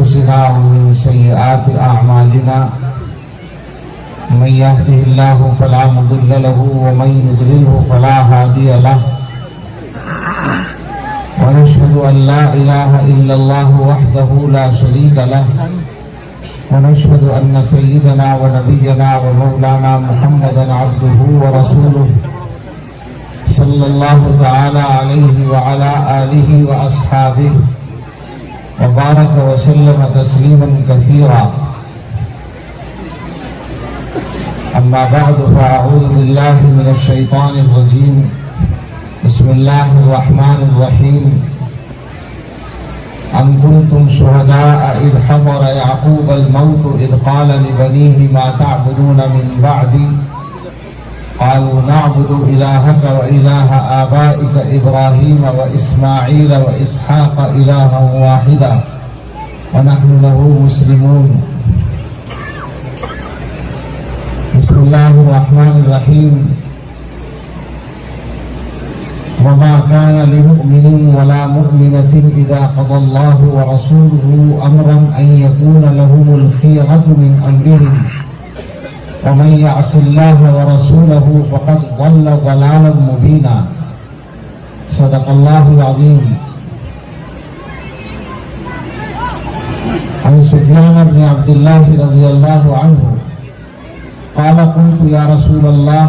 أنفسنا ومن سيئات أعمالنا من يهده الله فلا مضل له ومن يضلله فلا هادي له ونشهد أن لا إله إلا الله وحده لا شريك له ونشهد أن سيدنا ونبينا ومولانا محمدا عبده ورسوله صلى الله تعالى عليه وعلى آله وأصحابه وبارك وسلم تسليما كثيرا. أما بعد فأعوذ بالله من الشيطان الرجيم. بسم الله الرحمن الرحيم. أم كنتم شهداء إذ حضر يعقوب الموت إذ قال لبنيه ما تعبدون من بعدي قالوا نعبد إلهك وإله آبائك إبراهيم وإسماعيل وإسحاق إلها واحدا ونحن له مسلمون. بسم الله الرحمن الرحيم. وما كان لمؤمن ولا مؤمنة إذا قضى الله ورسوله أمرا أن يكون لهم الخيرة من أمرهم ومن يعص الله ورسوله فقد ضل ضلالا مبينا. صدق الله العظيم. عن سفيان بن عبد الله رضي الله عنه قال قلت يا رسول الله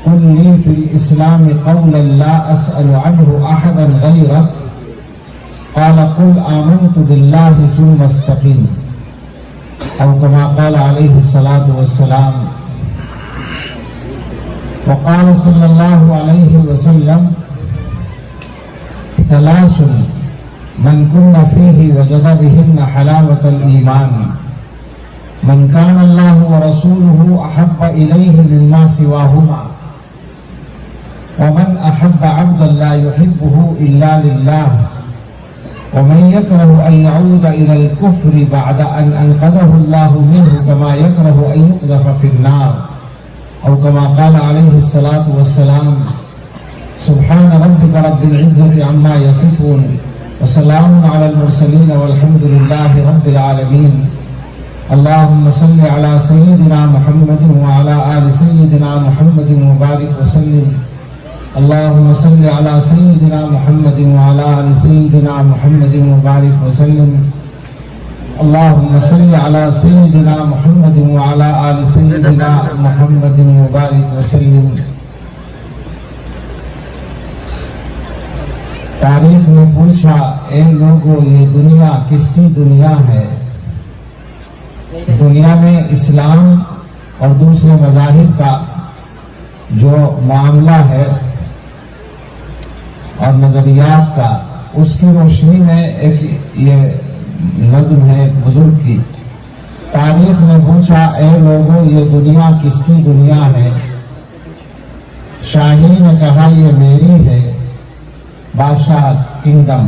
قل لي في الإسلام قولا لا أسأل عنه أحدا غيرك قال قل آمنت بالله ثم استقيم أو كما قال عليه الصلاة والسلام. وقال صلى الله عليه وسلم ثلاث من كن فيه وجد بهن حلاوة الإيمان من كان الله ورسوله أحب إليه مما سواهما ومن أحب عبدا لا يحبه إلا لله ومن يكره أن يعود إلى الكفر بعد أن أنقذه الله منه كما يكره أن يقذف في النار أو كما قال عليه الصلاة والسلام. سبحان ربك رب العزة عما يصفون وسلام على المرسلين والحمد لله رب العالمين. اللهم صل على سيدنا محمد وعلى آل سيدنا محمد وبارك وسلم. اللهم صل على سيدنا محمد وعلى آل سيدنا محمد وبارك وسلم. اللهم صل على سيدنا محمد وعلى آل سيدنا محمد وبارك وسلم. تاریخ نے پوچھا اے لوگو یہ دنیا کس کی دنیا ہے؟ دنیا میں اسلام اور دوسرے مذاہب کا جو معاملہ ہے اور نظریات کا اس کی روشنی میں ایک یہ نظم ہے ایک بزرگ کی. تاریخ نے پوچھا اے لوگوں یہ دنیا کس کی دنیا ہے؟ شاہی نے کہا یہ میری ہے. بادشاہ کنگڈم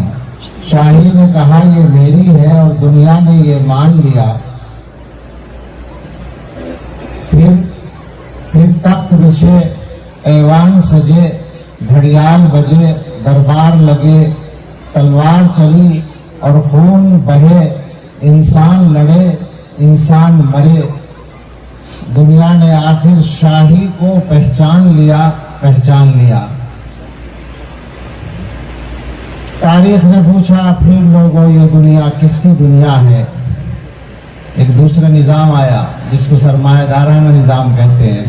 شاہی نے کہا یہ میری ہے اور دنیا نے یہ مان لیا. پھر تخت بچھے ایوان سجے گھڑیال بجے دربار لگے تلوار چلی اور خون بہے انسان لڑے انسان مرے. دنیا نے آخر شاہی کو پہچان لیا. تاریخ نے پوچھا پھر لوگوں یہ دنیا کس کی دنیا ہے؟ ایک دوسرا نظام آیا جس کو سرمایہ دارانہ نظام کہتے ہیں.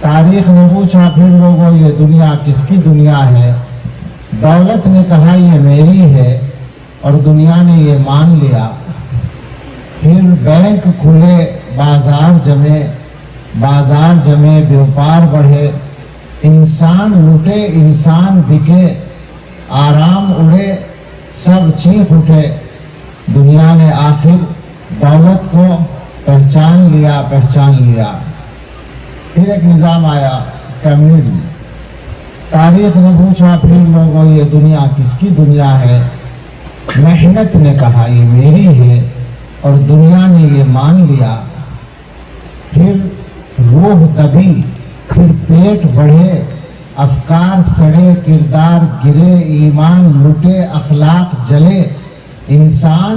تاریخ نے پوچھا پھر لوگوں یہ دنیا کس کی دنیا ہے؟ دولت نے کہا یہ میری ہے اور دنیا نے یہ مان لیا. پھر بینک کھلے بازار جمے بیوپار بڑھے انسان لوٹے انسان بکے آرام اڑے سب چیخ اٹھے. دنیا نے آخر دولت کو پہچان لیا. پھر ایک نظام آیا کمیونزم. تاریخ نے پوچھا پھر لوگوں یہ دنیا کس کی دنیا ہے؟ محنت نے کہا یہ میری ہے اور دنیا نے یہ مان لیا. پھر روح دبی پھر پیٹ بڑھے افکار سڑے کردار گرے ایمان لٹے اخلاق جلے انسان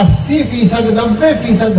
80%, 90%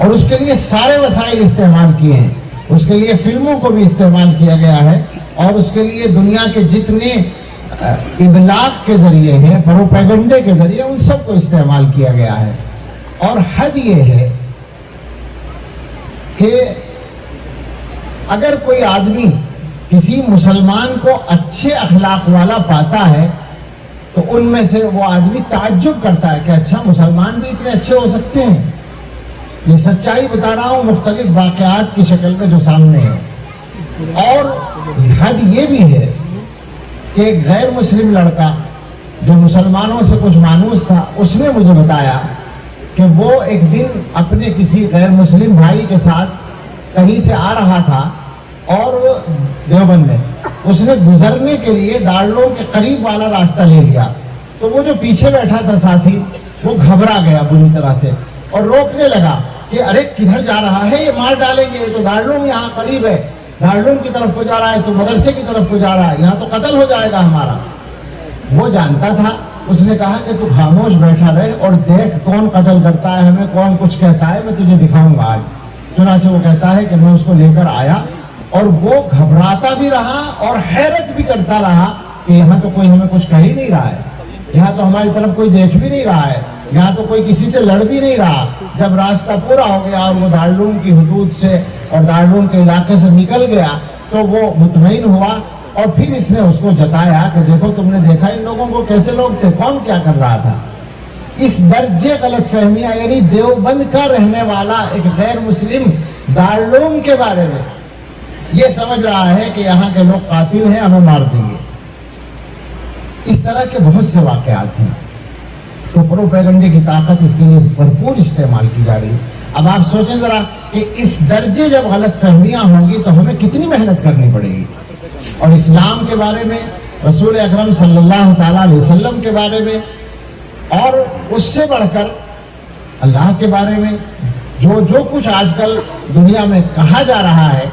اور اس کے لیے سارے وسائل استعمال کیے ہیں، اس کے لیے فلموں کو بھی استعمال کیا گیا ہے، اور اس کے لیے دنیا کے جتنے ابلاغ کے ذریعے ہیں، پروپیگنڈے کے ذریعے، ان سب کو استعمال کیا گیا ہے۔ اور حد یہ ہے کہ اگر کوئی آدمی کسی مسلمان کو اچھے اخلاق والا پاتا ہے تو ان میں سے وہ آدمی تعجب کرتا ہے کہ اچھا مسلمان بھی اتنے اچھے ہو سکتے ہیں۔ یہ سچائی بتا رہا ہوں مختلف واقعات کی شکل میں جو سامنے ہے۔ اور حد یہ بھی ہے کہ ایک غیر مسلم لڑکا جو مسلمانوں سے کچھ مانوس تھا، اس نے مجھے بتایا کہ وہ ایک دن اپنے کسی غیر مسلم بھائی کے ساتھ کہیں سے آ رہا تھا، اور دیوبند میں اس نے گزرنے کے لیے دارالعلوم کے قریب والا راستہ لے لیا، تو وہ جو پیچھے بیٹھا تھا ساتھی وہ گھبرا گیا بری طرح سے اور روکنے لگا کہ ارے کدھر جا رہا ہے، یہ مار ڈالیں گے، تو دارالعلوم یہاں قریب ہے، دارالعلوم کی طرف کو جا رہا ہے، تو مدرسے کی طرف کو جا رہا ہے، یہاں تو قتل ہو جائے گا ہمارا۔ وہ جانتا تھا، اس نے کہا کہ تو خاموش بیٹھا رہے اور دیکھ کون قتل کرتا ہے ہمیں، کون کچھ کہتا ہے، میں تجھے دکھاؤں گا آج۔ چنانچہ وہ کہتا ہے کہ میں اس کو لے کر آیا، اور وہ گھبراتا بھی رہا اور حیرت بھی کرتا رہا کہ یہاں تو کوئی ہمیں کچھ کہہ ہی نہیں رہا ہے، یہاں تو ہماری طرف کوئی دیکھ بھی نہیں رہا ہے، یہاں تو کوئی کسی سے لڑ بھی نہیں رہا۔ جب راستہ پورا ہو گیا اور وہ دارالعلوم کی حدود سے اور دارالعلوم کے علاقے سے نکل گیا تو وہ مطمئن ہوا، اور پھر اس نے اس کو جتایا کہ دیکھو تم نے دیکھا ان لوگوں کو کیسے لوگ تھے، کون کیا کر رہا تھا۔ اس درجے غلط فہمیاں، یعنی دیوبند کا رہنے والا ایک غیر مسلم دارالعلوم کے بارے میں یہ سمجھ رہا ہے کہ یہاں کے لوگ قاتل ہیں، ہمیں مار دیں گے۔ اس طرح کے بہت سے واقعات ہیں۔ تو پروپیگنڈے کی طاقت اس کے لیے بھرپور استعمال کی جا رہی ہے۔ اب آپ سوچیں ذرا کہ اس درجے جب غلط فہمیاں ہوں گی تو ہمیں کتنی محنت کرنی پڑے گی۔ اور اسلام کے بارے میں، رسول اکرم صلی اللہ تعالیٰ علیہ وسلم کے بارے میں، اور اس سے بڑھ کر اللہ کے بارے میں جو کچھ آج کل دنیا میں کہا جا رہا ہے،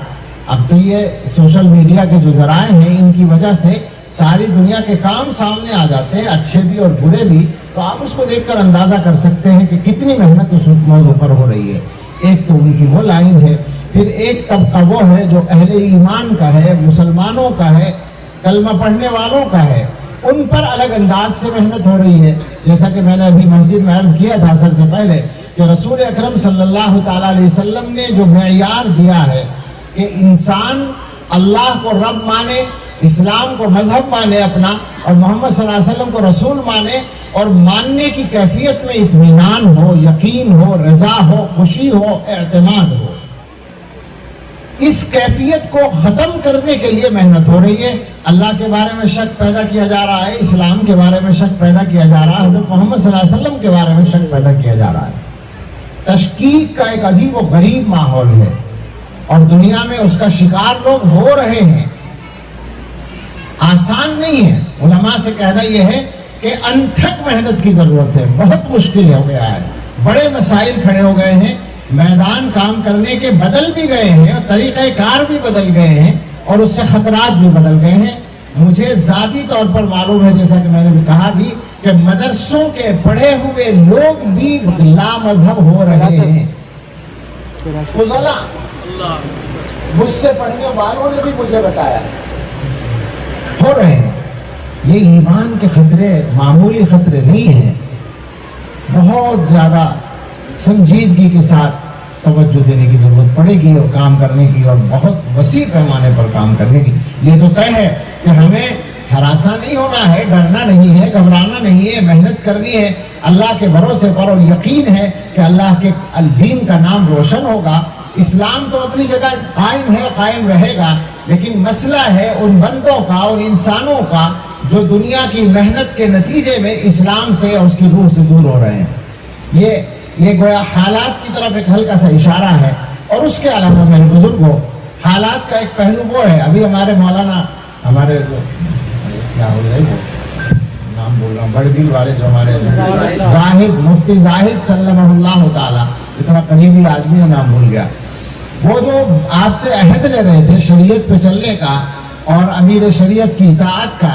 اب تو یہ سوشل میڈیا کے جو ذرائع ہیں ان کی وجہ سے ساری دنیا کے کام سامنے آ جاتے ہیں، اچھے بھی اور برے بھی، تو آپ اس کو دیکھ کر اندازہ کر سکتے ہیں کہ کتنی محنت اس موضوع پر ہو رہی ہے۔ ایک تو ان کی وہ لائن ہے، پھر ایک طبقہ وہ ہے جو اہل ایمان کا ہے، مسلمانوں کا ہے، کلمہ پڑھنے والوں کا ہے، ان پر الگ انداز سے محنت ہو رہی ہے۔ جیسا کہ میں نے ابھی مسجد میں عرض کیا تھا اثر سے پہلے کہ رسول اکرم صلی اللہ تعالیٰ علیہ وسلم نے جو معیار دیا ہے کہ انسان اللہ کو رب مانے، اسلام کو مذہب مانے اپنا، اور محمد صلی اللہ علیہ وسلم کو رسول مانے، اور ماننے کی کیفیت میں اطمینان ہو، یقین ہو، رضا ہو، خوشی ہو، اعتماد ہو، اس کیفیت کو ختم کرنے کے لیے محنت ہو رہی ہے۔ اللہ کے بارے میں شک پیدا کیا جا رہا ہے، اسلام کے بارے میں شک پیدا کیا جا رہا ہے، حضرت محمد صلی اللہ علیہ وسلم کے بارے میں شک پیدا کیا جا رہا ہے۔ تشکیک کا ایک عجیب و غریب ماحول ہے، اور دنیا میں اس کا شکار لوگ ہو رہے ہیں۔ آسان نہیں ہے، علماء سے کہنا یہ ہے کہ انتھک محنت کی ضرورت ہے، بہت مشکل ہو گیا ہے، بڑے مسائل کھڑے ہو گئے ہیں، میدان کام کرنے کے بدل بھی گئے ہیں، اور طریقہ کار بھی بدل گئے ہیں، اور اس سے خطرات بھی بدل گئے ہیں۔ مجھے ذاتی طور پر معلوم ہے، جیسا کہ میں نے بھی کہا بھی، کہ مدرسوں کے پڑھے ہوئے لوگ بھی لامذہب ہو رہے ہیں۔ مجھ سے پڑھنے والوں نے بھی مجھے بتایا ہو رہے ہیں۔ یہ ایمان کے خطرے معمولی خطرے نہیں ہیں، بہت زیادہ سنجیدگی کے ساتھ توجہ دینے کی ضرورت پڑے گی، اور کام کرنے کی، اور بہت وسیع پیمانے پر کام کرنے کی۔ یہ تو طے ہے کہ ہمیں ہراساں نہیں ہونا ہے، ڈرنا نہیں ہے، گھبرانا نہیں ہے، محنت کرنی ہے، اللہ کے بھروسے پر، اور یقین ہے کہ اللہ کے دین کا نام روشن ہوگا۔ اسلام تو اپنی جگہ قائم ہے، قائم رہے گا، لیکن مسئلہ ہے ان بندوں کا اور انسانوں کا جو دنیا کی محنت کے نتیجے میں اسلام سے اور اس کی روح سے دور ہو رہے ہیں۔ یہ گویا حالات کی طرف ایک ہلکا سا اشارہ ہے۔ اور اس کے علاوہ میرے بزرگوں، حالات کا ایک پہلو وہ ہے، ابھی ہمارے مولانا، ہمارے کیا ہو رہے وہ نام بول رہا ہوں، بڑے دل والے جو ہمارے زاہد، مفتی زاہد سلمہ اللہ تعالیٰ، اتنا قریبی آدمی ہے، نام بھول گیا، وہ جو آپ سے عہد لے رہے تھے شریعت پہ چلنے کا اور امیر شریعت کی اطاعت کا،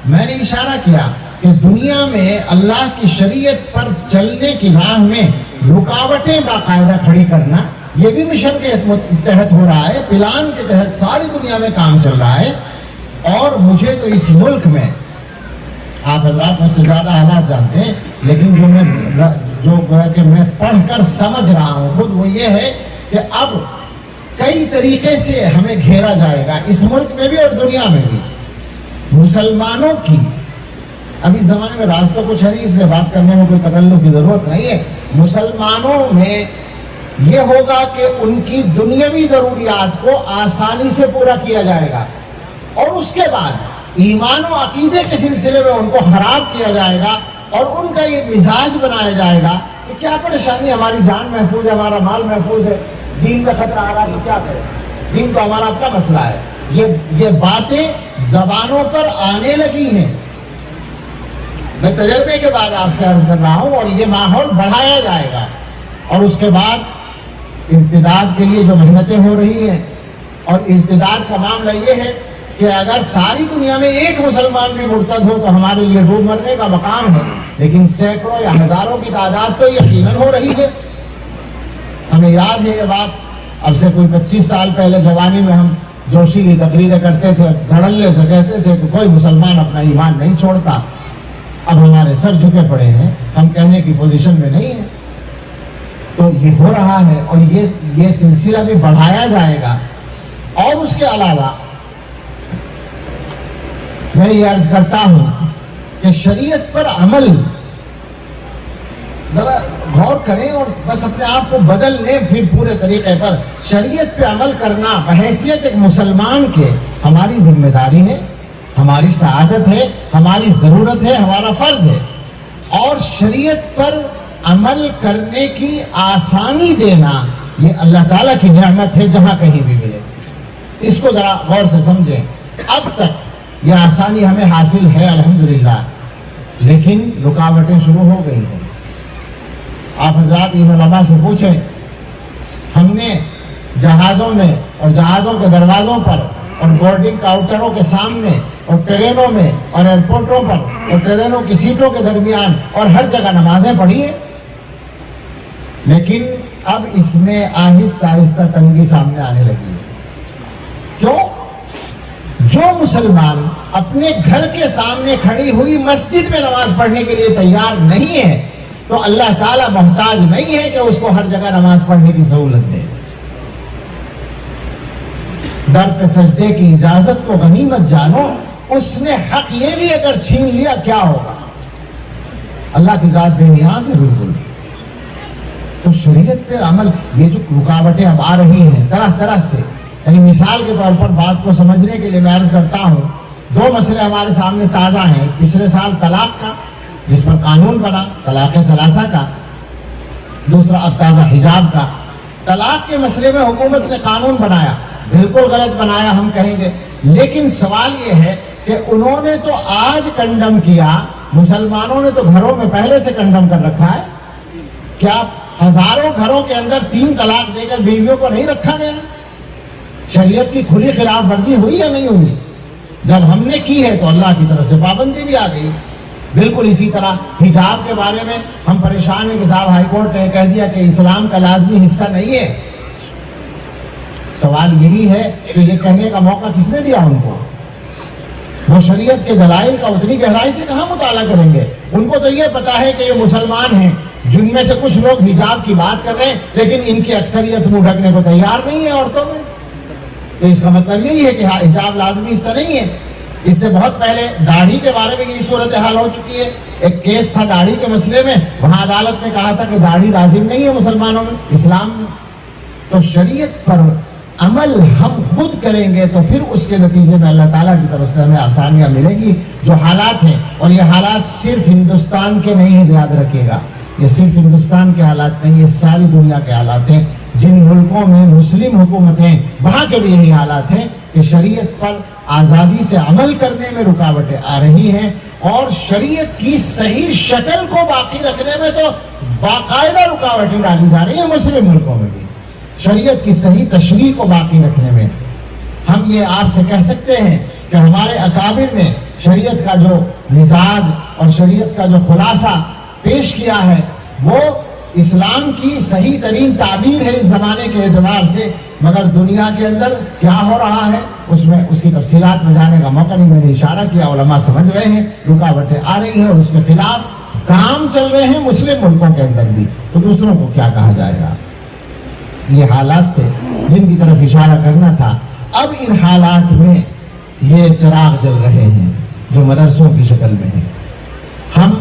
میں نے اشارہ کیا کہ دنیا میں اللہ کی شریعت پر چلنے کی راہ میں رکاوٹیں باقاعدہ کھڑی کرنا، یہ بھی مشن کے تحت ہو رہا ہے، پلان کے تحت ساری دنیا میں کام چل رہا ہے۔ اور مجھے تو اس ملک میں، آپ حضرات مجھ سے زیادہ حالات جانتے ہیں، لیکن جو میں پڑھ کر سمجھ رہا ہوں خود، وہ یہ ہے کہ اب کئی طریقے سے ہمیں گھیرا جائے گا، اس ملک میں بھی اور دنیا میں بھی۔ مسلمانوں کی ابھی اس زمانے میں راز تو کچھ ہے نہیں، اس لیے بات کرنے میں کوئی تکلف کی ضرورت نہیں ہے۔ مسلمانوں میں یہ ہوگا کہ ان کی دنیاوی ضروریات کو آسانی سے پورا کیا جائے گا، اور اس کے بعد ایمان و عقیدے کے سلسلے میں ان کو خراب کیا جائے گا، اور ان کا یہ مزاج بنایا جائے گا کہ کیا پریشانی، ہماری جان محفوظ ہے، ہمارا مال محفوظ ہے، دین کا خطرہ آ رہا ہے تو کیا کریں، دین تو ہمارا اپنا مسئلہ ہے۔ یہ باتیں زبانوں پر آنے لگی ہیں، میں تجربے کے بعد آپ سے عرض کر رہا ہوں، اور یہ ماحول بڑھایا جائے گا۔ اور اس کے بعد ارتداد کے لیے جو محنتیں ہو رہی ہیں، اور ارتداد کا معاملہ یہ ہے کہ اگر ساری دنیا میں ایک مسلمان بھی مرتد ہو تو ہمارے لیے ڈوب مرنے کا مقام ہے، لیکن سینکڑوں یا ہزاروں کی تعداد تو یقیناً ہو رہی ہے۔ ہمیں یاد ہے یہ بات، اب سے کوئی 25 سال پہلے جوانی میں ہم جوشیلی تقریریں کرتے تھے، دھڑلے سے کہتے تھے کہ کوئی مسلمان اپنا ایمان نہیں چھوڑتا۔ اب ہمارے سر جھکے پڑے ہیں، ہم کہنے کی پوزیشن میں نہیں ہیں۔ تو یہ ہو رہا ہے، اور یہ سلسلہ بھی بڑھایا جائے گا۔ اور اس کے علاوہ میں یہ عرض کرتا ہوں کہ شریعت پر عمل، ذرا غور کریں اور بس اپنے آپ کو بدل لیں پھر پورے طریقے پر۔ شریعت پہ عمل کرنا بحیثیت ایک مسلمان کے ہماری ذمہ داری ہے، ہماری سعادت ہے، ہماری ضرورت ہے، ہمارا فرض ہے۔ اور شریعت پر عمل کرنے کی آسانی دینا یہ اللہ تعالیٰ کی نعمت ہے، جہاں کہیں بھی ملے۔ اس کو ذرا غور سے سمجھیں۔ اب تک یہ آسانی ہمیں حاصل ہے الحمدللہ، لیکن رکاوٹیں شروع ہو گئی ہیں۔ آپ حضرات ان علماء سے پوچھیں، ہم نے جہازوں میں اور جہازوں کے دروازوں پر اور بورڈنگ کاؤنٹروں کے سامنے اور ٹرینوں میں اور ایئرپورٹوں پر اور ٹرینوں کی سیٹوں کے درمیان اور ہر جگہ نمازیں پڑھی ہیں، لیکن اب اس میں آہستہ آہستہ تنگی سامنے آنے لگی ہے۔ کیوں؟ جو مسلمان اپنے گھر کے سامنے کھڑی ہوئی مسجد میں نماز پڑھنے کے لیے تیار نہیں ہے، تو اللہ تعالیٰ محتاج نہیں ہے کہ اس کو ہر جگہ نماز پڑھنے کی سہولت دے۔ در پہ سجدے کی اجازت کو غنیمت جانو، اس نے حق یہ بھی اگر چھین لیا کیا ہوگا؟ اللہ کی ذات بے نیاز ہے بالکل۔ تو شریعت پہ عمل، یہ جو رکاوٹیں اب آ رہی ہیں طرح طرح سے، یعنی مثال کے طور پر بات کو سمجھنے کے لیے میں عرض کرتا ہوں، دو مسئلے ہمارے سامنے تازہ ہیں۔ پچھلے سال طلاق کا، جس پر قانون بنا، طلاق ثلاثہ کا، دوسرا اب تازہ حجاب کا۔ طلاق کے مسئلے میں حکومت نے قانون بنایا، بالکل غلط بنایا ہم کہیں گے، لیکن سوال یہ ہے کہ انہوں نے تو آج کنڈم کیا، مسلمانوں نے تو گھروں میں پہلے سے کنڈم کر رکھا ہے۔ کیا ہزاروں گھروں کے اندر 3 طلاق دے کر بیویوں کو نہیں رکھا گیا؟ شریعت کی کھلی خلاف ورزی ہوئی یا نہیں ہوئی؟ جب ہم نے کی ہے تو اللہ کی طرف سے پابندی بھی آ گئی۔ بالکل اسی طرح حجاب کے بارے میں ہم پریشان ہیں کہ صاحب ہائی کورٹ نے کہہ دیا کہ اسلام کا لازمی حصہ نہیں ہے۔ سوال یہی ہے کہ یہ کہنے کا موقع کس نے دیا ان کو؟ وہ شریعت کے دلائل کا اتنی گہرائی سے کہاں مطالعہ کریں گے؟ ان کو تو یہ پتا ہے کہ یہ مسلمان ہیں، جن میں سے کچھ لوگ حجاب کی بات کر رہے ہیں، لیکن ان کی اکثریت منہ ڈھکنے کو تیار نہیں ہے عورتوں میں۔ تو اس کا مطلب یہی ہے کہ حجاب لازمی حصہ نہیں ہے۔ اس سے بہت پہلے داڑھی کے بارے میں یہی صورتحال ہو چکی ہے۔ ایک کیس تھا داڑھی کے مسئلے میں، وہاں عدالت نے کہا تھا کہ داڑھی لازم نہیں ہے مسلمانوں میں، اسلام میں۔ تو شریعت پر عمل ہم خود کریں گے تو پھر اس کے نتیجے میں اللہ تعالیٰ کی طرف سے ہمیں آسانیاں ملیں گی۔ جو حالات ہیں، اور یہ حالات صرف ہندوستان کے نہیں ہیں، یاد رکھیے گا، یہ صرف ہندوستان کے حالات نہیں، یہ ساری دنیا کے حالات ہیں۔ جن ملکوں میں مسلم حکومت ہیں وہاں کے بھی یہی حالات ہیں کہ شریعت پر آزادی سے عمل کرنے میں رکاوٹیں آ رہی ہیں، اور شریعت کی صحیح شکل کو باقی رکھنے میں تو باقاعدہ رکاوٹیں ڈالی جا رہی ہیں۔ مسلم ملکوں میں بھی شریعت کی صحیح تشریح کو باقی رکھنے میں ہم یہ آپ سے کہہ سکتے ہیں کہ ہمارے اکابر نے شریعت کا جو مزاج اور شریعت کا جو خلاصہ پیش کیا ہے وہ اسلام کی صحیح ترین تعبیر ہے اس زمانے کے اعتبار سے، مگر دنیا کے اندر کیا ہو رہا ہے اس کی تفصیلات میں جانے کا موقع نہیں۔ میں نے اشارہ کیا، علماء سمجھ رہے ہیں رکاوٹیں آ رہی ہیں اور اس کے خلاف کام چل رہے ہیں مسلم ملکوں کے اندر بھی، تو دوسروں کو کیا کہا جائے گا۔ یہ حالات تھے جن کی طرف اشارہ کرنا تھا۔ اب ان حالات میں یہ چراغ جل رہے ہیں جو مدرسوں کی شکل میں ہیں۔ ہم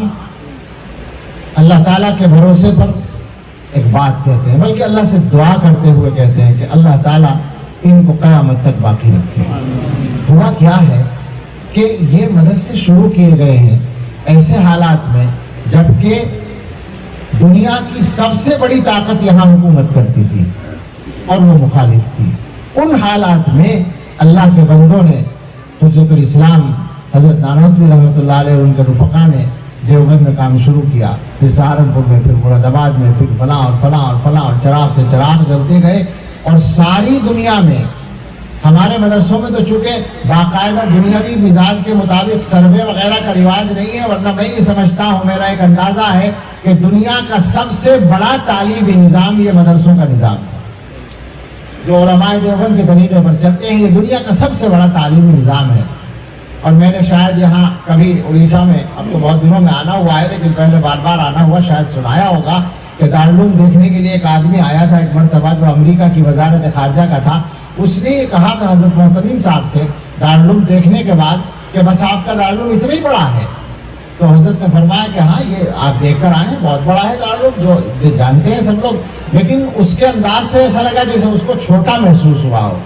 اللہ تعالیٰ کے بھروسے پر ایک بات کہتے ہیں، بلکہ اللہ سے دعا کرتے ہوئے کہتے ہیں کہ اللہ تعالیٰ ان کو قیامت تک باقی رکھے۔ ہوا کیا ہے کہ یہ مدرسے شروع کیے گئے ہیں ایسے حالات میں جبکہ دنیا کی سب سے بڑی طاقت یہاں حکومت کرتی تھی اور وہ مخالف تھی۔ ان حالات میں اللہ کے بندوں نے حجت الاسلام حضرت نانوتوی رحمۃ اللہ علیہ اور ان کے رفقا نے دیوبند میں کام شروع کیا، پھر سہارنپور میں، پھر مراد آباد میں، پھر فلاں اور فلاں اور فلاں، اور چراغ سے چراغ جلتے گئے۔ اور ساری دنیا میں ہمارے مدرسوں میں تو چونکہ باقاعدہ دنیاوی مزاج کے مطابق سروے وغیرہ کا رواج نہیں ہے، ورنہ میں یہ سمجھتا ہوں، میرا ایک اندازہ ہے کہ دنیا کا سب سے بڑا تعلیمی نظام یہ مدرسوں کا نظام ہے۔ جو علماء دیوبند کے طریقے پر چلتے ہیں، یہ دنیا کا سب سے بڑا تعلیمی نظام ہے۔ اور میں نے شاید یہاں کبھی اڑیسہ میں، اب تو بہت دنوں میں آنا ہوا ہے لیکن پہلے بار بار آنا ہوا، شاید سنایا ہوگا کہ دارالعلوم دیکھنے کے لیے ایک آدمی آیا تھا ایک مرتبہ جو امریکہ کی وزارت خارجہ کا تھا۔ اس نے یہ کہا تھا حضرت محتمیم صاحب سے دارالعلوم دیکھنے کے بعد کہ بس آپ کا دارالعلوم اتنا ہی بڑا ہے؟ تو حضرت نے فرمایا کہ ہاں یہ آپ دیکھ کر آئے ہیں، بہت بڑا ہے دارالعلوم، جو جانتے ہیں سب لوگ، لیکن اس کے انداز سے ایسا لگا جیسے اس کو چھوٹا محسوس ہوا ہو۔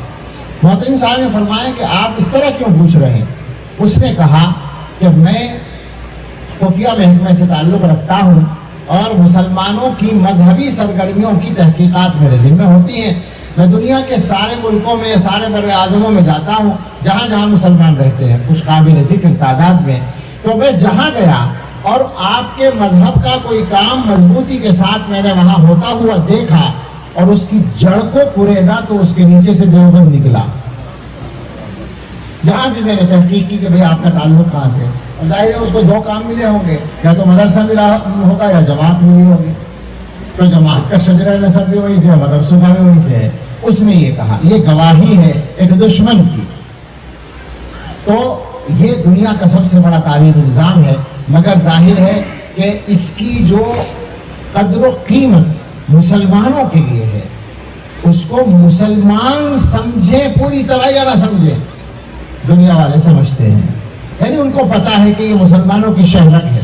محتمیم صاحب نے فرمایا کہ آپ اس طرح کیوں پوچھ رہے ہیں؟ اس نے کہا کہ میں خفیہ محکمے سے تعلق رکھتا ہوں اور مسلمانوں کی مذہبی سرگرمیوں کی تحقیقات میرے ذمہ ہوتی ہیں۔ میں دنیا کے سارے ملکوں میں، سارے بر اعظموں میں جاتا ہوں جہاں جہاں مسلمان رہتے ہیں، کچھ قابل ذکر تعداد میں، تو میں جہاں گیا اور آپ کے مذہب کا کوئی کام مضبوطی کے ساتھ میں نے وہاں ہوتا ہوا دیکھا اور اس کی جڑ کو کریدا تو اس کے نیچے سے دیوبند نکلا۔ جہاں بھی میں نے تحقیق کی کہ بھئی آپ کا تعلق کہاں سے، اور ظاہر ہے اس کو دو کام ملے ہوں گے، یا تو مدرسہ ملا ہوگا یا جماعت ملی ہوگی، تو جماعت کا شجرہ نسب بھی وہیں سے ہے، مدرسوں کا بھی وہیں سے ہے۔ اس نے یہ کہا، یہ گواہی ہے ایک دشمن کی۔ تو یہ دنیا کا سب سے بڑا تعلیمی نظام ہے، مگر ظاہر ہے کہ اس کی جو قدر و قیمت مسلمانوں کے لیے ہے، اس کو مسلمان سمجھے پوری طرح یا نہ سمجھے، دنیا والے سمجھتے ہیں۔ یعنی ان کو پتا ہے کہ یہ مسلمانوں کی شہرت ہے،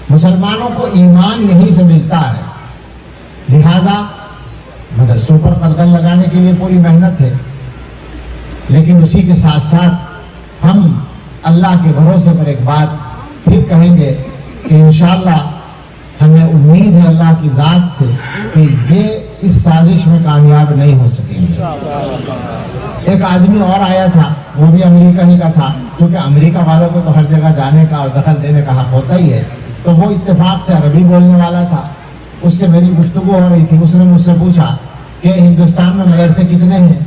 مسلمانوں کو ایمان یہیں سے ملتا ہے، لہذا مدرسوں پر قدغن لگانے کے لیے پوری محنت ہے۔ لیکن اسی کے ساتھ ساتھ ہم اللہ کے بھروسے پر ایک بات پھر کہیں گے کہ انشاءاللہ ہمیں امید ہے اللہ کی ذات سے کہ یہ اس سازش میں کامیاب نہیں ہو سکیں گے۔ ایک آدمی اور آیا تھا، وہ بھی امریکہ ہی کا تھا، کیونکہ امریکہ والوں کو تو ہر جگہ جانے کا اور دخل دینے کا حق ہوتا ہی ہے، تو وہ اتفاق سے عربی بولنے والا تھا۔ اس سے میری گفتگو ہو رہی تھی، اس نے مجھ سے پوچھا کہ ہندوستان میں مدرسے کتنے ہیں؟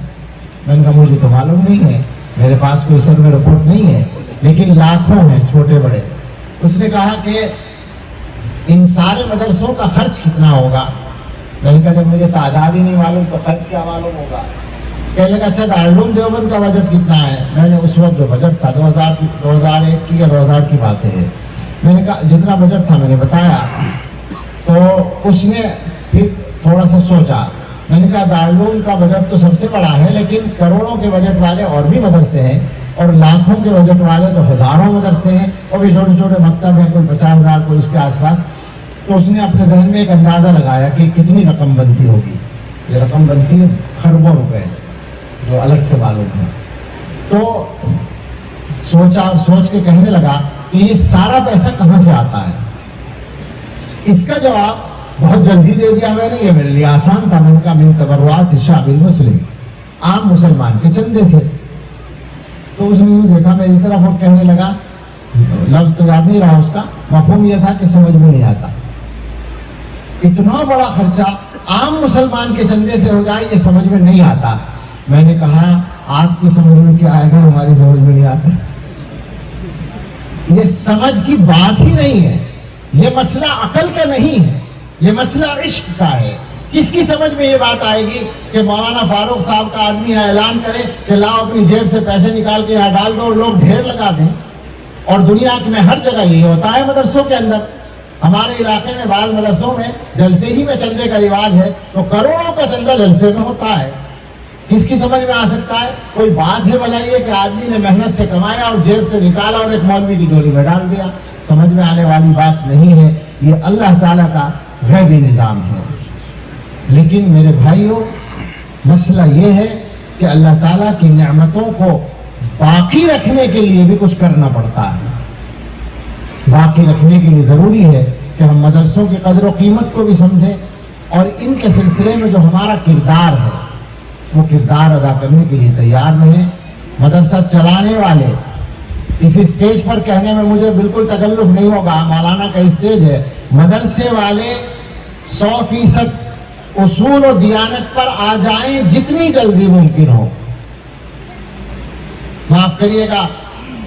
میں نے کہا مجھے تو معلوم نہیں ہے، میرے پاس کوئی سروے رپورٹ نہیں ہے، لیکن لاکھوں ہیں چھوٹے بڑے۔ اس نے کہا کہ ان سارے مدرسوں کا خرچ کتنا ہوگا؟ میں نے کہا جب مجھے تعداد ہی نہیں معلوم تو خرچ کیا معلوم ہوگا؟ کہنے لگا اچھا دارالعلوم دیوبند کا بجٹ کتنا ہے؟ میں نے اس وقت جو بجٹ تھا 2001 کی یا 2000 کی بات ہے، میں نے کہا جتنا بجٹ تھا میں نے بتایا، تو اس نے پھر تھوڑا سا سوچا۔ میں نے کہا دارالعلوم کا بجٹ تو سب سے بڑا ہے، لیکن کروڑوں کے بجٹ والے اور بھی مدرسے ہیں، اور لاکھوں کے بجٹ والے تو ہزاروں مدرسے ہیں، اور بھی چھوٹے چھوٹے مکتب ہیں، کوئی 50,000 کوئی اس کے آس پاس۔ تو اس نے اپنے ذہن میں ایک اندازہ لگایا کہ کتنی رقم بنتی ہوگی۔ یہ رقم بنتی ہے خربوں روپے، جو الگ سے معلوم ہے۔ تو سوچ کے کہنے لگا کہ یہ سارا پیسہ کہاں سے آتا ہے؟ اس کا جواب بہت جلدی دے دیا میں نے، یہ میرے لیے آسان تھا۔ میں نے کہا من تبرعات الشعب المسلم، عام مسلمان کے چندے سے۔ تو اس نے یوں دیکھا میری طرف اور کہنے لگا، لفظ تو یاد نہیں رہا اس کا، مفہوم یہ تھا کہ سمجھ میں نہیں آتا، اتنا بڑا خرچہ عام مسلمان کے چندے سے ہو جائے یہ سمجھ میں نہیں آتا۔ میں نے کہا آپ کی سمجھ میں کیا آئے گا، ہماری سمجھ میں نہیں آتا. یہ سمجھ کی بات ہی نہیں ہے، یہ مسئلہ عقل کا نہیں ہے، یہ مسئلہ عشق کا ہے. کس کی سمجھ میں یہ بات آئے گی کہ مولانا فاروق صاحب کا آدمی اعلان کرے کہ لاؤ اپنی جیب سے پیسے نکال کے یہاں ڈال دو اور لوگ ڈھیر لگا دیں. اور دنیا میں ہر جگہ یہی ہوتا ہے. مدرسوں کے اندر، ہمارے علاقے میں بعض مدرسوں میں جلسے ہی میں چندے کا رواج ہے، تو کروڑوں کا چندہ جلسے میں ہوتا ہے. کس کی سمجھ میں آ سکتا ہے؟ کوئی بات ہے بھلا یہ کہ آدمی نے محنت سے کمایا اور جیب سے نکالا اور ایک مولوی کی جولی میں ڈال دیا؟ سمجھ میں آنے والی بات نہیں ہے. یہ اللہ تعالیٰ کا غیبی نظام ہے. لیکن میرے بھائیوں، مسئلہ یہ ہے کہ اللہ تعالیٰ کی نعمتوں کو باقی رکھنے کے لیے بھی کچھ کرنا پڑتا ہے. باقی رکھنے کے لیے ضروری ہے کہ ہم مدرسوں کی قدر و قیمت کو بھی سمجھیں اور ان کے سلسلے میں جو ہمارا کردار ہے وہ کردار ادا کرنے کے لیے تیار رہیں. مدرسہ چلانے والے، اس اسٹیج پر کہنے میں مجھے بالکل تکلف نہیں ہوگا، مولانا کا اسٹیج ہے، مدرسے والے 100% اصول و دیانت پر آ جائیں جتنی جلدی ممکن ہو. معاف کریے گا،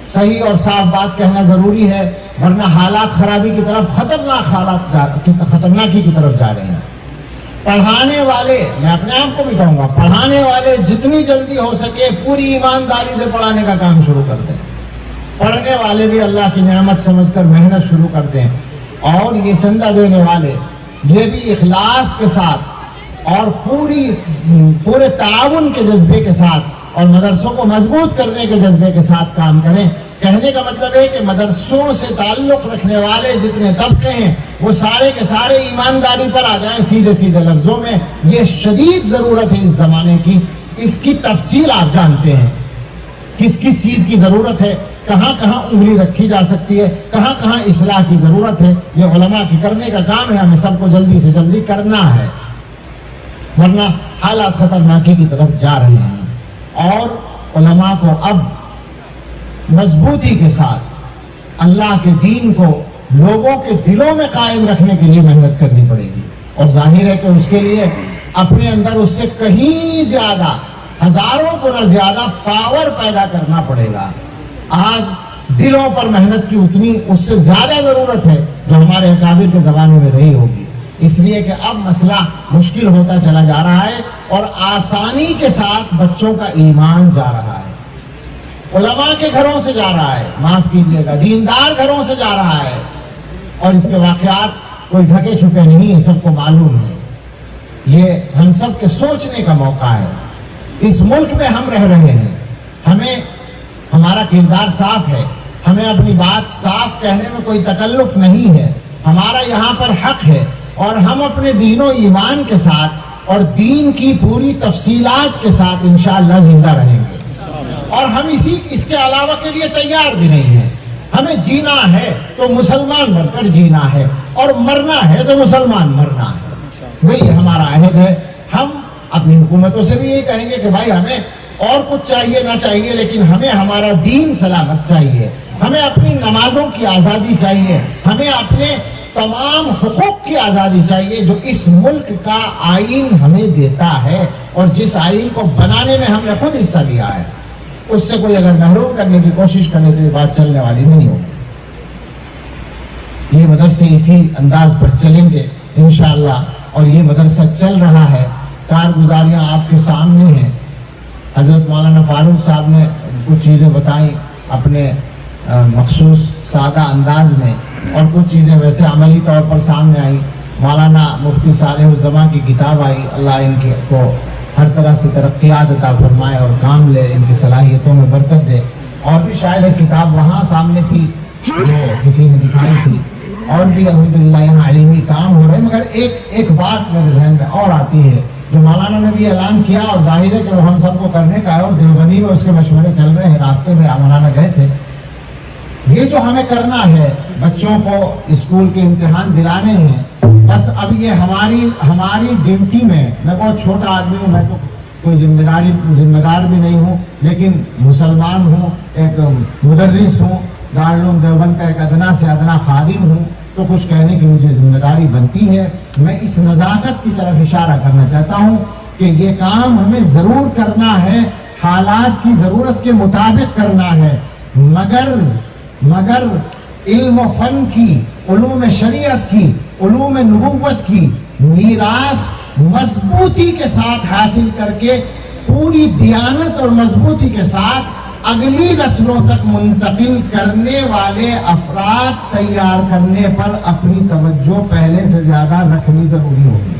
صحیح اور صاف بات کہنا ضروری ہے، ورنہ حالات خرابی کی طرف، خطرناکی کی طرف جا رہے ہیں. پڑھانے والے، میں اپنے آپ کو بھی کہوں گا، پڑھانے والے جتنی جلدی ہو سکے پوری ایمانداری سے پڑھانے کا کام شروع کر دیں. پڑھنے والے بھی اللہ کی نعمت سمجھ کر محنت شروع کر دیں. اور یہ چندہ دینے والے یہ بھی اخلاص کے ساتھ اور پورے تعاون کے جذبے کے ساتھ اور مدرسوں کو مضبوط کرنے کے جذبے کے ساتھ کام کریں. کہنے کا مطلب ہے کہ مدرسوں سے تعلق رکھنے والے جتنے طبقے ہیں وہ سارے کے سارے ایمانداری پر آ جائیں. سیدھے سیدھے لفظوں میں یہ شدید ضرورت ہے اس زمانے کی. اس کی تفصیل آپ جانتے ہیں، کس کس چیز کی ضرورت ہے، کہاں کہاں انگلی رکھی جا سکتی ہے، کہاں کہاں اصلاح کی ضرورت ہے. یہ علماء کی کرنے کا کام ہے، ہمیں سب کو جلدی سے جلدی کرنا ہے، ورنہ حالات خطرناکی کی طرف جا رہے ہیں. اور علماء کو اب مضبوطی کے ساتھ اللہ کے دین کو لوگوں کے دلوں میں قائم رکھنے کے لیے محنت کرنی پڑے گی. اور ظاہر ہے کہ اس کے لیے اپنے اندر اس سے کہیں زیادہ، ہزاروں گنا زیادہ پاور پیدا کرنا پڑے گا. آج دلوں پر محنت کی اتنی اس سے زیادہ ضرورت ہے جو ہمارے اکابر کے زمانے میں رہی ہوگی. اس لیے کہ اب مسئلہ مشکل ہوتا چلا جا رہا ہے اور آسانی کے ساتھ بچوں کا ایمان جا رہا ہے. علماء کے گھروں سے جا رہا ہے، معاف کیجیے گا، دیندار گھروں سے جا رہا ہے. اور اس کے واقعات کوئی ڈھکے چھپے نہیں ہیں، سب کو معلوم ہے. یہ ہم سب کے سوچنے کا موقع ہے. اس ملک میں ہم رہ رہے ہیں، ہمیں ہمارا کردار صاف ہے، ہمیں اپنی بات صاف کہنے میں کوئی تکلف نہیں ہے. ہمارا یہاں پر حق ہے اور ہم اپنے دین و ایمان کے ساتھ اور دین کی پوری تفصیلات کے ساتھ انشاءاللہ زندہ رہیں گے. اور ہم اس کے علاوہ کے لیے تیار بھی نہیں ہیں. ہمیں جینا ہے تو مسلمان بن کر جینا ہے اور مرنا ہے تو مسلمان مرنا ہے. وہی ہمارا عہد ہے. ہم اپنی حکومتوں سے بھی یہ کہیں گے کہ بھائی ہمیں اور کچھ چاہیے نہ چاہیے، لیکن ہمیں ہمارا دین سلامت چاہیے، ہمیں اپنی نمازوں کی آزادی چاہیے، ہمیں اپنے تمام حقوق کی آزادی چاہیے جو اس ملک کا آئین ہمیں دیتا ہے اور جس آئین کو بنانے میں ہم نے خود حصہ لیا ہے. اس سے کوئی اگر محروم کرنے کی کوشش کرے تو یہ بات چلنے والی نہیں ہوگی. یہ مدرسے اسی انداز پر چلیں گے انشاءاللہ. اور یہ مدرسہ چل رہا ہے، کارگزاریاں آپ کے سامنے ہیں. حضرت مولانا فاروق صاحب نے کچھ چیزیں بتائیں اپنے مخصوص سادہ انداز میں، اور کچھ چیزیں ویسے عملی طور پر سامنے آئیں. مولانا مفتی صالح الزماں کی کتاب آئی، اللہ ان کو ہر طرح سے ترقیات عطا فرمائے اور کام لے، ان کی صلاحیتوں میں برکت دے. اور بھی شاید ایک کتاب وہاں سامنے تھی جو کسی نے دکھائی تھی، اور بھی الحمدللہ یہاں علمی کام ہو رہے ہیں. مگر ایک بات میرے ذہن میں اور آتی ہے جو مولانا نے بھی اعلان کیا، اور ظاہر ہے کہ وہ ہم سب کو کرنے کا ہے، اور دیوبندی میں اس کے مشورے چل رہے ہیں، رابطے میں مولانا گئے تھے. یہ جو ہمیں کرنا ہے، بچوں کو اسکول کے امتحان دلانے ہیں، بس اب یہ ہماری ڈیوٹی میں، میں بہت چھوٹا آدمی ہوں، میں تو کوئی ذمہ دار بھی نہیں ہوں، لیکن مسلمان ہوں، ایک مدرس ہوں، دارالعلوم دیوبند کا ایک ادنا سے ادنا خادم ہوں، تو کچھ کہنے کی مجھے ذمہ داری بنتی ہے. میں اس نزاکت کی طرف اشارہ کرنا چاہتا ہوں کہ یہ کام ہمیں ضرور کرنا ہے حالات کی ضرورت کے مطابق کرنا ہے، مگر علم و فن کی، علوم شریعت کی، علوم نبوت کی میراث مضبوطی کے ساتھ حاصل کر کے پوری دیانت اور مضبوطی کے ساتھ اگلی نسلوں تک منتقل کرنے والے افراد تیار کرنے پر اپنی توجہ پہلے سے زیادہ رکھنی ضروری ہوگی۔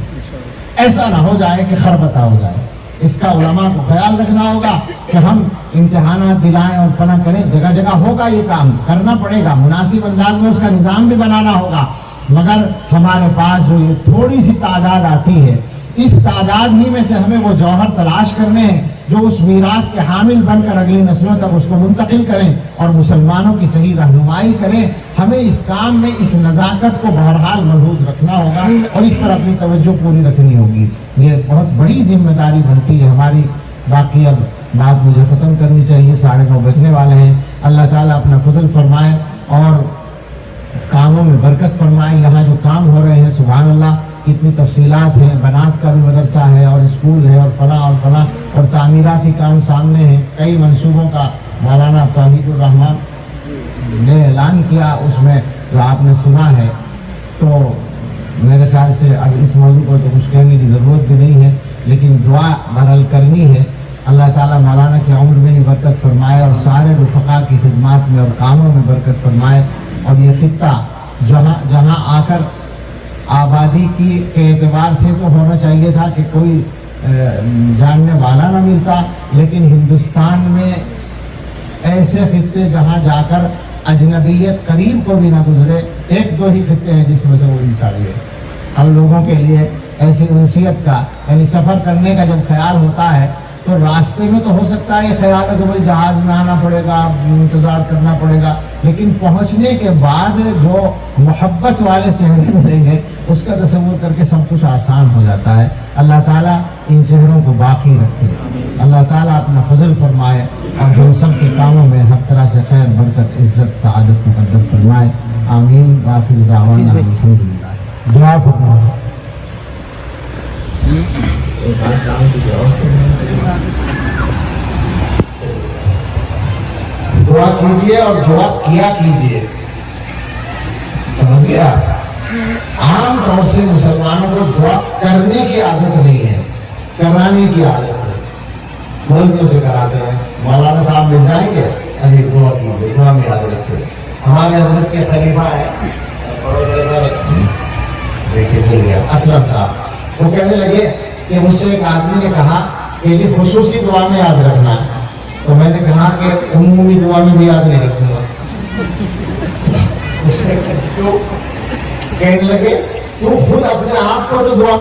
ایسا نہ ہو جائے کہ خربطہ ہو جائے۔ اس کا علماء کو خیال رکھنا ہوگا کہ ہم امتحانات دلائیں اور فلاں کریں، جگہ جگہ ہوگا، یہ کام کرنا پڑے گا، مناسب انداز میں اس کا نظام بھی بنانا ہوگا، مگر ہمارے پاس جو یہ تھوڑی سی تعداد آتی ہے، اس تعداد ہی میں سے ہمیں وہ جوہر تلاش کرنے ہیں جو اس میراث کے حامل بن کر اگلی نسلوں تک اس کو منتقل کریں اور مسلمانوں کی صحیح رہنمائی کریں۔ ہمیں اس کام میں اس نزاکت کو بہرحال ملحوظ رکھنا ہوگا اور اس پر اپنی توجہ پوری رکھنی ہوگی۔ یہ بہت بڑی ذمہ داری بنتی ہے ہماری۔ باقی اب بات مجھے ختم کرنی چاہیے، 9:30 بجنے والے ہیں۔ اللہ تعالیٰ اپنا فضل فرمائے اور کاموں میں برکت فرمائے۔ یہاں جو کام ہو رہے ہیں سبحان اللہ، کتنی تفصیلات ہیں، بنات کا بھی مدرسہ ہے اور اسکول ہے اور فلاں اور تعمیراتی کام سامنے ہیں۔ کئی منصوبوں کا مولانا توحید الرحمان نے اعلان کیا، اس میں جو آپ نے سنا ہے، تو میرے خیال سے اب اس موضوع پر تو کچھ کہنے کی ضرورت بھی نہیں ہے، لیکن دعا بہرحال کرنی ہے۔ اللہ تعالیٰ مولانا کی عمر میں ہی برکت فرمائے اور سارے رفقا کی خدمات میں اور کاموں میں برکت فرمائے، اور یہ خطہ جہاں آ کر آبادی کی کے اعتبار سے تو ہونا چاہیے تھا کہ کوئی جاننے والا نہ ملتا، لیکن ہندوستان میں ایسے خطے جہاں جا کر اجنبیت قریب کو بھی نہ گزرے، 1-2 ہی خطے ہیں جس میں سے وہ عیسائی ہے۔ ہم لوگوں کے لیے ایسی انسیت کا، یعنی سفر کرنے کا جب خیال ہوتا ہے تو راستے میں تو ہو سکتا ہے یہ خیال ہے کہ بھائی جہاز میں آنا پڑے گا، انتظار کرنا پڑے گا، لیکن پہنچنے کے بعد جو محبت والے چہرے ملیں گے اس کا تصور کر کے سب کچھ آسان ہو جاتا ہے۔ اللہ تعالیٰ ان چہروں کو باقی رکھے، اللہ تعالیٰ اپنا فضل فرمائے اور ہم سب کے کاموں میں ہر طرح سے خیر، برکت، عزت، سعادت مقدر فرمائے۔ آمین۔ وآخر دعوانا الحمدللہ۔ دعا فرمائے۔ دعا کیجئے اور دعا کیا کیجئے، سمجھ گیا؟ عام طور سے مسلمانوں کو دعا کرنے کی عادت نہیں ہے، کرانے کی عادت ہے۔ بولتے سے کراتے ہیں، مولانا صاحب مل جائیں گے، اجی دعا کیجئے، دعا میں یاد رکھے۔ ہمارے حضرت کے خلیفہ ہے دیکھیے مل گیا اسلم صاحب، وہ کہنے لگے کہ مجھ سے ایک آدمی نے کہا کہ جی خصوصی دعا میں یاد رکھنا ہے، تو میں نے کہا کہ عمومی دعا میں بھی یاد نہیں رکھوں گا۔ کہنے لگے تو خود اپنے آپ کو تو دعا